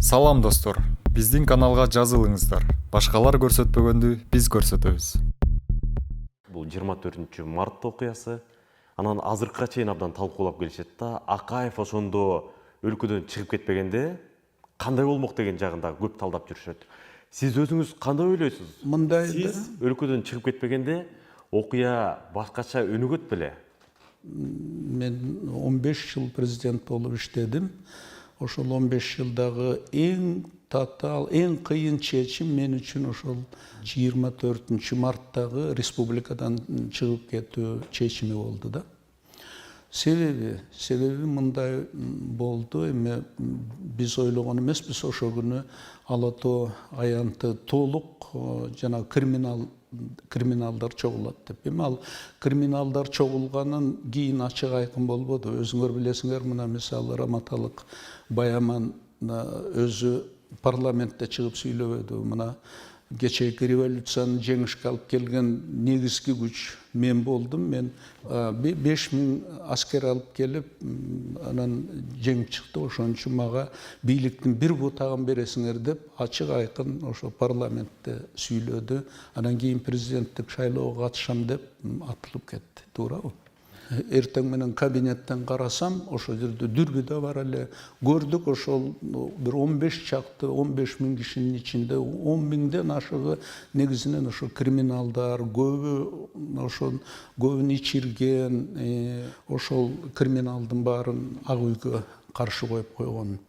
Салам достор, биздин каналга жазылыңыздар. Башкалар көрсөтпөгөндү биз көрсөтөбүз. Бұл 24 март окуясы. Анан азыркыга чейин абдан талкуулап келишет да, Акаев ошондо өлкөдөн чыгып кетпегенде кандай болмок деген жагында көп талдап жүрүшөт. Сиз өзүңүз кандай ойлойсуз? Сиз өлкөдөн чыгып кетпегенде окуя башкача өнүгөт беле? Мен 15 жыл президент болуп иштедим. Ошол 15 жылдагы эң татаал, эң кыйын чечим мен үчүн ошол 24 марттагы республикадан чыгып кетүү чечими болду да. Себеби мындай болду. Эми биз ойлогон эмеспиз ошол күнү ала тоо аянты толук жана криминалдар чогулат деп. Эми ал криминалдар чогулганын кийин ачык айкын болбоду. Өзүңөр билесиңер, мына мисалы Раматалык Баяман өзү парламентте чыгып сүйлөбөдү. Мына кечээки революцияны жеңишке алып келген негизги күч мен болдум. Мен 5000 аскер алып келип, анан жеңип чыкты. Ошон үчүн мага бийликтин бир бутагын бересиңер деп ачык айкын ошо парламентте сүйлөдү. Анан кийин президенттик шайлоого катышам деп атылып кетти. Туурабы? Эртең менен кабинеттен карасам, ошол жерде дүрбүдө бар эле. Көрдүк, ошол бир 15 миң кишинин ичинде 10 миңден ашыгы негизинен ошо криминалдар, көбүн ичирген, ошол криминалдын баарын ак үйгө каршы коюп койгон.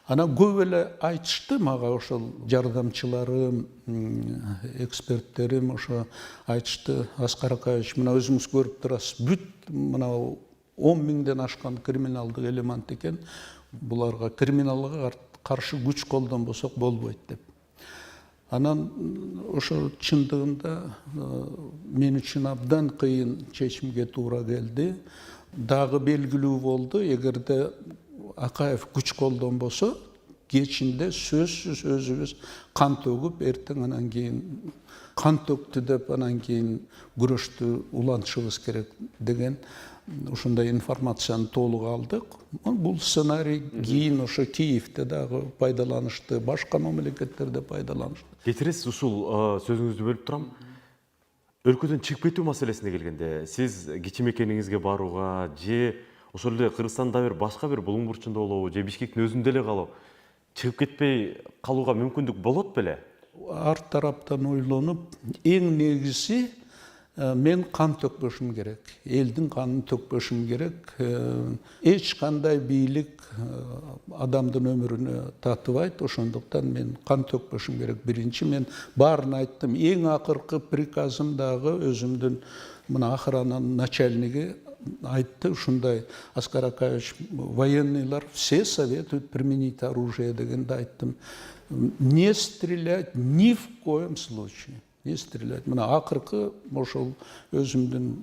Анан көп эле айтышты мага, ошол жардамчыларым, эксперттерим ошо айтышты: Аскар Акаевич, мына өзүңүз көрүп турасыз, бүт мына 10 миңден ашкан криминалдык элемент экен, буларга криминалга каршы күч колдонбосок болбойт деп. Анан ошо чындыгында мен үчүн абдан кыйын чечимге туура келди. Дагы белгилүү болду, эгерде Акаев күч колдонбосо, кечинде сөзсүз өзүбүз кан төгүп, эртең анан кийин кан төктү деп анан кийин күрөштү улантышыбыз керек деген ушундай информацияны толук алдык. Бул сценарий кийин ошо Киевде дагы пайдаланышты, башка мамлекеттерде пайдаланышты. Кечиресиз, ушул сөзүңүздү бөлүп турам. Өлкөдөн чыгып кетүү маселесине келгенде, сиз кичи мекениңизге барууга же ошол эле Кыргызстанда бир башка бир булуң бурчунда болобу, же Бишкектин өзүндө эле калып, чыгып кетпей калууга мүмкүндүк болот беле? Ар тараптан ойлонуп, эң негизи мен кан төкпөшүм керек. Элдин канын төкпөшүм керек. Эч кандай бийлик адамдын өмүрүнө татыбайт. Ошондуктан мен кан төкпөшүм керек. Биринчи, мен баарын айттым. Эң акыркы приказым дагы өзүмдүн мына охрананын начальниги айтты, ушундай: Аскар Акаевич, военныйлар все советуют применить оружие дегенде айттым. Не стрелять ни в коем случае. Не стрелять. Мына акыркы ошол өзүмдүн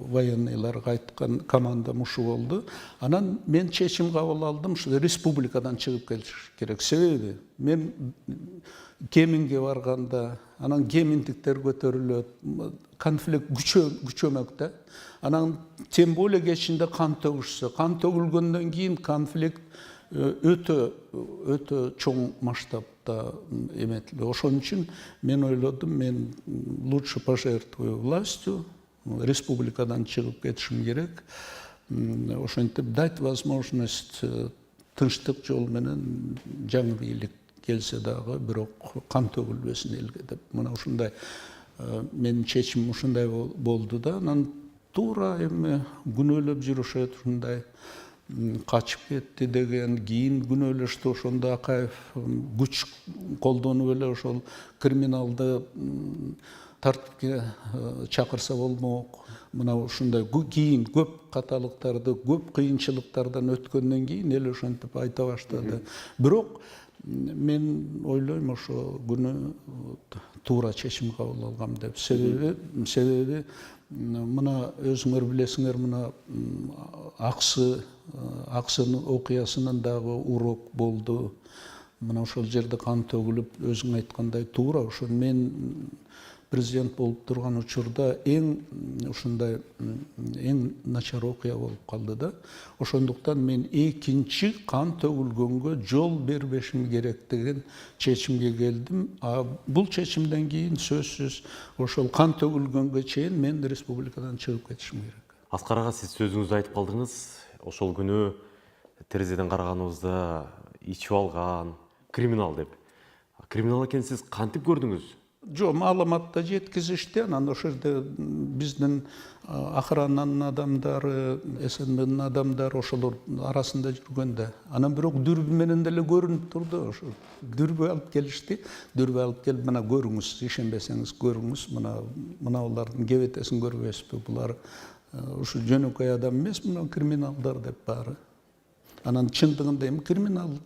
военныйларга айткан командам ушу болду. Анан мен чечим кабыл алдым, ушу республикадан чыгып кетиш керек. Себеби мен Кеминге барганда, анан кеминдиктер көтөрүлөт, конфликт күчөмөк да. Анан тем более кечинде кан төгүшсө, кан төгүлгөндөн кийин конфликт өтө чоң масштабта эметилди. Ошон үчүн мен ойлодум, мен лучше пожертвую властью, республикадан чыгып кетишим керек. Ошентип дать возможность тынчтык жол менен жаңы бийлик келсе дагы, бирок кан төгүлбөсүн элге деп. Мына ушундай менин чечимим ушундай болду да. Анан туура эми күнөөлөп жүрүшөт, ушундай качып кетти деген, кийин күнөөлөштү. Ошондо Акаев күч колдонуп эле ошол криминалды тартипке чакырса болмок. Мына ушундай кийин көп каталыктарды, көп кыйынчылыктардан өткөндөн кийин эл ошентип айта баштады. Бирок мен ойлойм, ошо күнү туура чечим кабыл алгам деп. Себеби мына өзүңөр билесиңер, мына Аксы окуясынын дагы урок болду. Мына ошол жерде кан төгүлүп, өзүң айткандай туура, ошо мен президент болуп турган учурда эң ушундай эң начар окуя болуп калды да. Ошондуктан мен экинчи кан төгүлгөнгө жол бербешим керек деген чечимге келдим. Бул чечимден кийин сөзсүз ошол кан төгүлгөнгө чейин мен республикадан чыгып кетишим керек. Аскар ага, сиз сөзүңүздө айтып калдыңыз, ошол күнү терезеден караганыбызда ичип алган криминал деп. Криминал экенин сиз кантип көрдүңүз? Жок, маалыматта жеткизишти. Анан ошол жерде биздин охрананын адамдары, СНБнын адамдары ошолор арасында жүргөндө. Анан бирок дүрбү менен деле көрүнүп турду. Ошо дүрбү алып келишти. Дүрбү алып келип, мына көрүңүз, ишенбесеңиз көрүңүз, мына булардын кебетесин көрбөйсүзбү? Булар ушу жөнөкөй адам эмес, мына криминалдар деп баары. Анан чындыгында эми криминал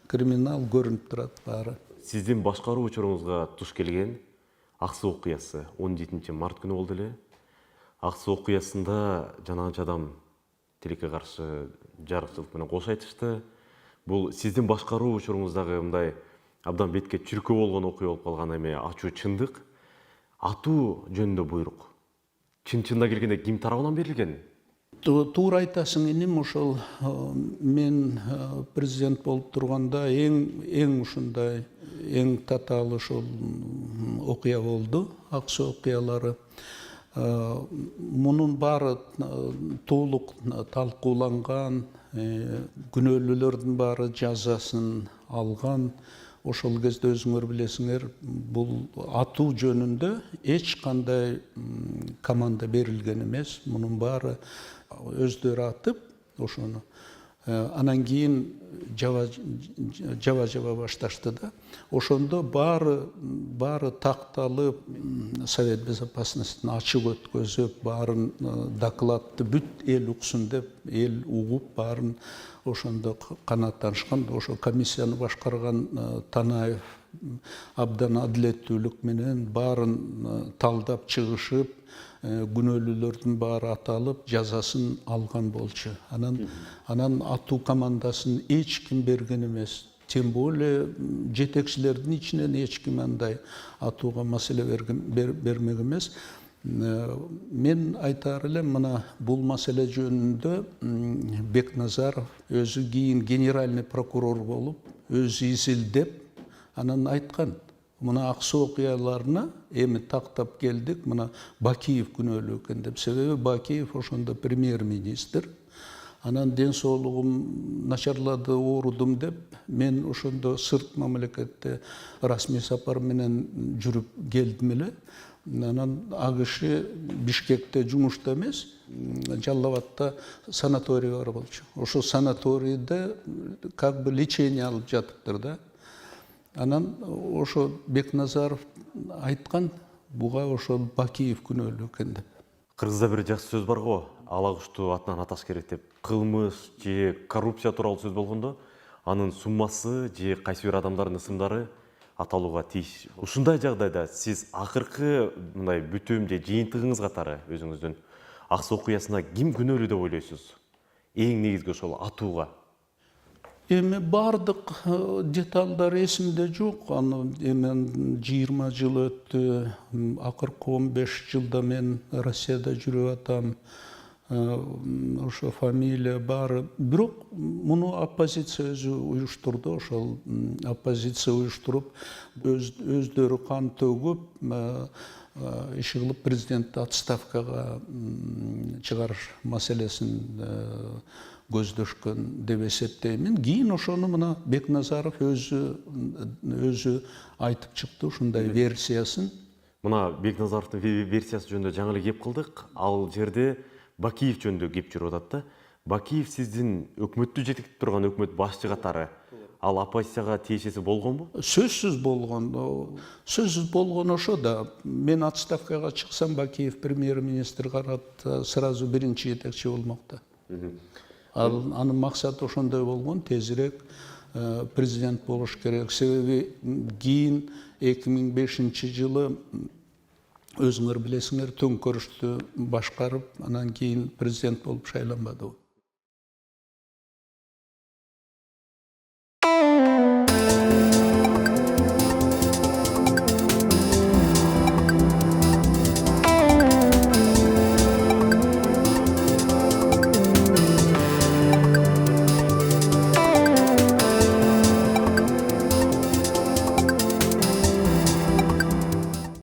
көрүнүп турат баары. Сиздин башкаруу учуруңузга туш келген ак суу окуясы 17 март күнү болду эле. Ак суу окуясында жанагынча адам тилекке каршы жарыкчылык менен кош айтышты. Бул сиздин башкаруу учуруңуздагы мындай абдан бетке чүркөө болгон окуя болуп калган эме ачуу чындык. Атуу жөнүндө буйрук чында келгенде ким тарабынан берилген? Туура айтасың, иним. Ошол мен президент болуп турганда эң ушундай эң татаал ошол окуя болду, ак суу окуялары. Мунун баары толук талкууланган, күнөөлүүлөрдүн баары жазасын алган. Ошол кезде өзүңөр билесиңер, бул атуу жөнүндө эч кандай команда берилген эмес. Мунун баары өздөрү атып ошону. Анан кийин жаба башташты да. Ошондо баары такталып, Совет Безопасностьтун ачык өткөзүп, баарын докладты бүт эл уксун деп, эл угуп, баарын ошондо канааттанышкан. Ошо комиссияны башкарган Танаев абдан адилеттүүлүк менен баарын талдап чыгышып, күнөөлүүлөрдүн баары аталып, жазасын алган болчу. Анан атуу командасын эч ким берген эмес. Тем более жетекчилердин ичинен эч ким андай атууга маселе бермек эмес. Мен айтаар элем, мына бул маселе жөнүндө Бекназаров өзү кийин генеральный прокурор болуп, өзү изилдеп, анан айткан. Мына ак суу окуяларына эми тактап келдик, мына Бакиев күнөөлүү экен деп. Себеби Бакиев ошондо премьер-министр. Анан ден соолугум начарлады, оорудум деп, мен ошондо сырт мамлекетте расмий сапар менен жүрүп келдим эле. Анан ал киши Бишкекте жумушта эмес, Жалал Абадта санаторий бар болчу. Ошо санаторийде как бы лечение алып жатыптыр да. Анан ошо Бекназаров айткан, буга ошол Бакиев күнөөлүү экен деп. Кыргызда бир жакшы сөз бар го, ала кушту атынан аташ керек деп. Кылмыш же коррупция тууралуу сөз болгондо, анын суммасы же кайсы бир адамдардын ысымдары аталууга тийиш. Ушундай жагдайда сиз акыркы мындай бүтүм же жыйынтыгыңыз катары өзүңүздүн ак суу окуясына ким күнөөлүү деп ойлойсуз? Эң негизги ошол атууга. Эми бардык деталдар эсимде жок. Аны эми 20 жыл өттү. Акыркы 15 жылда мен Россияда жүрүп атам. Ошо фамилия баары. Бирок муну оппозиция өзү уюштурду. Ошол оппозиция уюштуруп, өздөрү кан төгүп, иши кылып президентти отставкага чыгарыш маселесин көздөшкөн деп эсептеймин. Кийин ошону мына Бекназаров өзү айтып чыкты, ушундай версиясын. Мына Бекназаровдун версиясы жөнүндө жаңы эле кеп кылдык. Ал жерде Бакиев жөнүндө кеп жүрүп атат да. Бакиев сиздин өкмөттү жетектеп турган өкмөт башчы катары. Ал оппозицияга тиешеси болгонбу? Сөзсүз болгон. Сөзсүз болгон ошо да. Мен отставкага чыксам, Бакиев премьер-министр карат сразу биринчи жетекчи болмокто. Анын максаты ошондой болгон, тезирээк президент болуш керек. Себеби кийин 2005 жылы өзүңөр билесиңер, төңкөрүштү башкарып, анан кийин президент болуп шайланбады.